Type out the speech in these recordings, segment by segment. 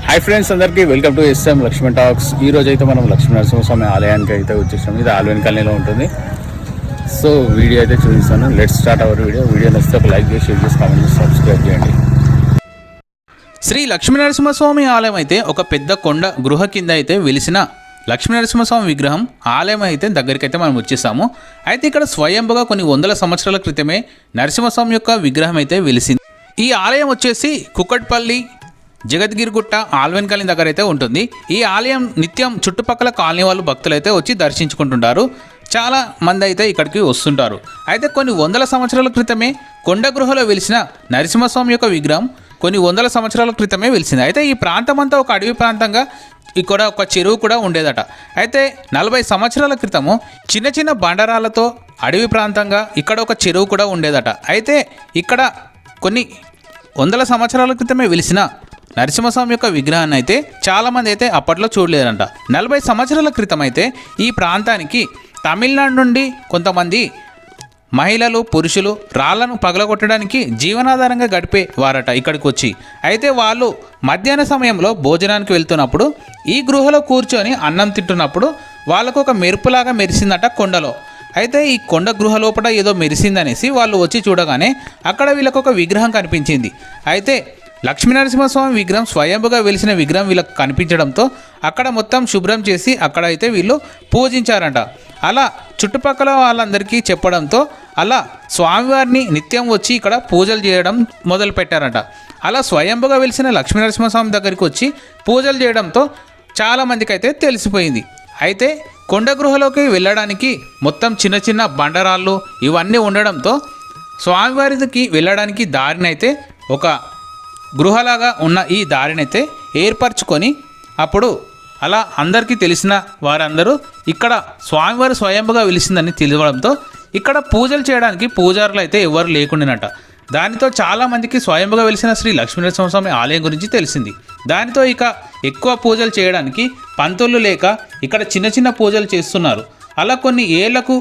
Hi friends, అందరికీ welcome to SM Laxman talks. ఈ రోజు అయితే మనం లక్ష్మీనరసింహస్వామి ఆలయానికి అయితే వచ్చేసాము. ఇది ఆల్వెన్ కాలనీలో ఉంటుంది. సో వీడియో అయితే చూపిస్తాను. లెట్స్ స్టార్ట్ అవర్ వీడియో నచ్చితే ఒక లైక్ చేసి, షేర్ చేసి, కామెంట్ చేసి, సబ్స్క్రైబ్ చేయండి. శ్రీ లక్ష్మీనరసింహస్వామి ఆలయం అయితే ఒక పెద్ద కొండ గృహ కింద అయితే వెలిసిన లక్ష్మీనరసింహస్వామి విగ్రహం ఆలయం అయితే దగ్గరికి అయితే మనం వచ్చేసాము. అయితే ఇక్కడ స్వయంభుగా కొన్ని వందల సంవత్సరాల క్రితమే నరసింహస్వామి యొక్క విగ్రహం అయితే వెలిసింది. ఈ ఆలయం వచ్చేసి కుక్కట్పల్లి జగద్గిరిగుట్ట ఆల్వెన్ కాలనీ దగ్గర అయితే ఉంటుంది. ఈ ఆలయం నిత్యం చుట్టుపక్కల కాలనీ వాళ్ళు భక్తులు అయితే వచ్చి దర్శించుకుంటుంటారు. చాలా మంది అయితే ఇక్కడికి వస్తుంటారు. అయితే కొన్ని వందల సంవత్సరాల క్రితమే కొండ గృహలో వెలిసిన నరసింహస్వామి యొక్క విగ్రహం కొన్ని వందల సంవత్సరాల క్రితమే వెలిసింది. అయితే ఈ ప్రాంతం అంతా ఒక అడవి ప్రాంతంగా ఇక్కడ ఒక చెరువు కూడా ఉండేదట. అయితే 40 సంవత్సరాల క్రితము చిన్న చిన్న బండరాలతో అడవి ప్రాంతంగా ఇక్కడ ఒక చెరువు కూడా ఉండేదట. అయితే ఇక్కడ కొన్ని వందల సంవత్సరాల క్రితమే వెలిసిన నరసింహస్వామి యొక్క విగ్రహాన్ని అయితే చాలామంది అయితే అప్పట్లో చూడలేరంట. 40 సంవత్సరాల క్రితం అయితే ఈ ప్రాంతానికి తమిళనాడు నుండి కొంతమంది మహిళలు, పురుషులు రాళ్లను పగలగొట్టడానికి జీవనాధారంగా గడిపే వారట ఇక్కడికి వచ్చి. అయితే వాళ్ళు మధ్యాహ్న సమయంలో భోజనానికి వెళ్తున్నప్పుడు ఈ గృహలో కూర్చొని అన్నం తింటున్నప్పుడు వాళ్ళకు ఒక మెరుపులాగా మెరిసిందట కొండలో. అయితే ఈ కొండ గృహ లోపల ఏదో మెరిసిందనేసి వాళ్ళు వచ్చి చూడగానే అక్కడ వీళ్ళకు ఒక విగ్రహం కనిపించింది. అయితే లక్ష్మీనరసింహస్వామి విగ్రహం స్వయంభుగా వెలిసిన విగ్రహం వీళ్ళకి కనిపించడంతో అక్కడ మొత్తం శుభ్రం చేసి అక్కడ అయితే వీళ్ళు పూజించారంట. అలా చుట్టుపక్కల వాళ్ళందరికీ చెప్పడంతో అలా స్వామివారిని నిత్యం వచ్చి ఇక్కడ పూజలు చేయడం మొదలు పెట్టారంట. అలా స్వయంభుగా వెలిసిన లక్ష్మీనరసింహస్వామి దగ్గరికి వచ్చి పూజలు చేయడంతో చాలామందికి అయితే తెలిసిపోయింది. అయితే కొండ గృహలోకి వెళ్ళడానికి మొత్తం చిన్న చిన్న బండరాళ్ళు ఇవన్నీ ఉండడంతో స్వామివారికి వెళ్ళడానికి దారినైతే ఒక గృహలాగా ఉన్న ఈ దారినైతే ఏర్పరచుకొని అప్పుడు అలా అందరికీ తెలిసిన వారందరూ ఇక్కడ స్వామివారి స్వయంభుగా వెలిసిందని తెలియడంతో ఇక్కడ పూజలు చేయడానికి పూజారులు అయితే ఎవరు లేకుండానట. దానితో చాలామందికి స్వయంభుగా వెలిసిన శ్రీ లక్ష్మీనరసింహస్వామి ఆలయం గురించి తెలిసింది. దానితో ఇక ఎక్కువ పూజలు చేయడానికి పంతులు లేక ఇక్కడ చిన్న చిన్న పూజలు చేస్తున్నారు. అలా కొన్ని ఏళ్లకు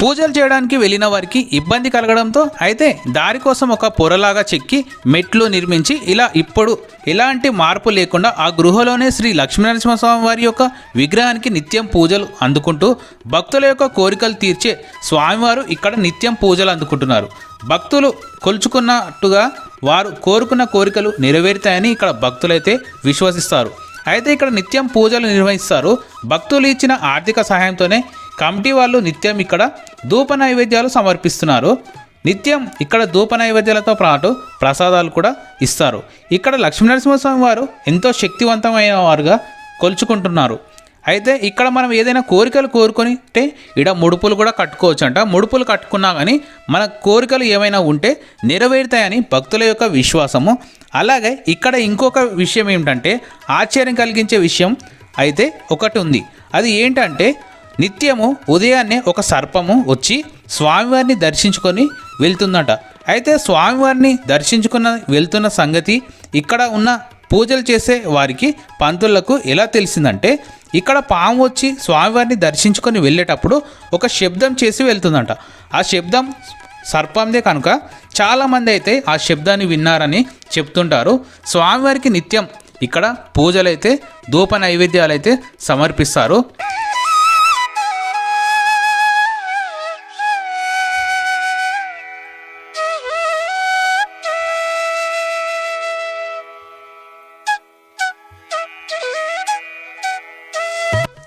పూజలు చేయడానికి వెళ్ళిన వారికి ఇబ్బంది కలగడంతో అయితే దారి కోసం ఒక పొరలాగా చెక్కి మెట్లు నిర్మించి ఇలా ఇప్పుడు ఎలాంటి మార్పు లేకుండా ఆ గృహలోనే శ్రీ లక్ష్మీనరసింహస్వామి వారి యొక్క విగ్రహానికి నిత్యం పూజలు అందుకుంటూ భక్తుల యొక్క కోరికలు తీర్చే స్వామివారు ఇక్కడ నిత్యం పూజలు అందుకుంటున్నారు. భక్తులు కొలుచుకున్నట్టుగా వారు కోరుకున్న కోరికలు నెరవేరుతాయని ఇక్కడ భక్తులైతే విశ్వసిస్తారు. అయితే ఇక్కడ నిత్యం పూజలు నిర్వహిస్తారు. భక్తులు ఇచ్చిన ఆర్థిక సహాయంతోనే కమిటీ వాళ్ళు నిత్యం ఇక్కడ ధూప నైవేద్యాలు సమర్పిస్తున్నారు. నిత్యం ఇక్కడ ధూప నైవేద్యాలతో పాటు ప్రసాదాలు కూడా ఇస్తారు. ఇక్కడ లక్ష్మీనరసింహస్వామి వారు ఎంతో శక్తివంతమైన వారుగా కొలుచుకుంటున్నారు. అయితే ఇక్కడ మనం ఏదైనా కోరికలు కోరుకుంటే ఇక్కడ ముడుపులు కూడా కట్టుకోవచ్చు అంట. ముడుపులు కట్టుకున్నా కానీ మన కోరికలు ఏమైనా ఉంటే నెరవేరుతాయని భక్తుల యొక్క విశ్వాసము. అలాగే ఇక్కడ ఇంకొక విషయం ఏమిటంటే ఆశ్చర్యం కలిగించే విషయం అయితే ఒకటి ఉంది. అది ఏంటంటే నిత్యము ఉదయాన్నే ఒక సర్పము వచ్చి స్వామివారిని దర్శించుకొని వెళ్తుందట. అయితే స్వామివారిని దర్శించుకున్న వెళ్తున్న సంగతి ఇక్కడ ఉన్న పూజలు చేసే వారికి పంతులకు ఎలా తెలిసిందంటే ఇక్కడ పాము వచ్చి స్వామివారిని దర్శించుకొని వెళ్ళేటప్పుడు ఒక శబ్దం చేసి వెళ్తుందంట. ఆ శబ్దం సర్పందే కనుక చాలామంది అయితే ఆ శబ్దాన్ని విన్నారని చెప్తుంటారు. స్వామివారికి నిత్యం ఇక్కడ పూజలైతే ధూప నైవేద్యాలైతే సమర్పిస్తారు.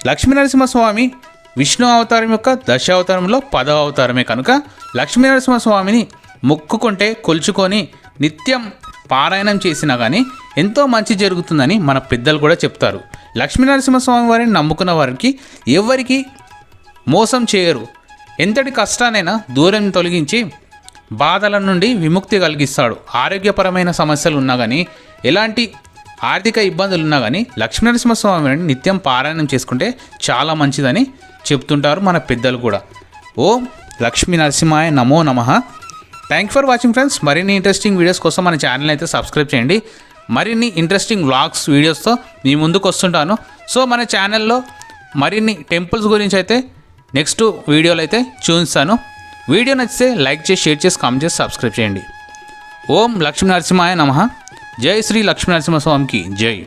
లక్ష్మీనరసింహస్వామి విష్ణు అవతారం యొక్క దశావతారంలో 10వ అవతారమే కనుక లక్ష్మీనరసింహస్వామిని మొక్కుకుంటే కొలుచుకొని నిత్యం పారాయణం చేసినా కానీ ఎంతో మంచి జరుగుతుందని మన పెద్దలు కూడా చెప్తారు. లక్ష్మీనరసింహస్వామి వారిని నమ్ముకున్న వారికి ఎవరికి మోసం చేయరు. ఎంతటి కష్టానైనా దూరం తొలగించి బాధల నుండి విముక్తి కలిగిస్తాడు. ఆరోగ్యపరమైన సమస్యలు ఉన్నా కానీ ఎలాంటి ఆర్థిక ఇబ్బందులు ఉన్నా కానీ లక్ష్మీనరసింహస్వామిని నిత్యం పారాయణం చేసుకుంటే చాలా మంచిదని చెప్తుంటారు మన పెద్దలు కూడా. ఓం లక్ష్మీనరసింహాయ నమో నమః. Thank for watching friends. మరిన్ని ఇంట్రెస్టింగ్ వీడియోస్ కోసం మన ఛానల్ అయితే సబ్స్క్రైబ్ చేయండి. మరిన్ని ఇంట్రెస్టింగ్ వ్లాగ్స్ వీడియోస్తో మీ ముందుకు వస్తుంటాను. సో మన ఛానల్లో మరిన్ని టెంపుల్స్ గురించి అయితే నెక్స్ట్ వీడియోలో అయితే చూపిస్తాను. వీడియో నచ్చితే లైక్ చేసి, షేర్ చేసి, కామెంట్ చేసి, సబ్స్క్రైబ్ చేయండి. ఓం లక్ష్మీనరసింహాయ నమః. జై శ్రీ లక్ష్మీనరసింహస్వామికి జై.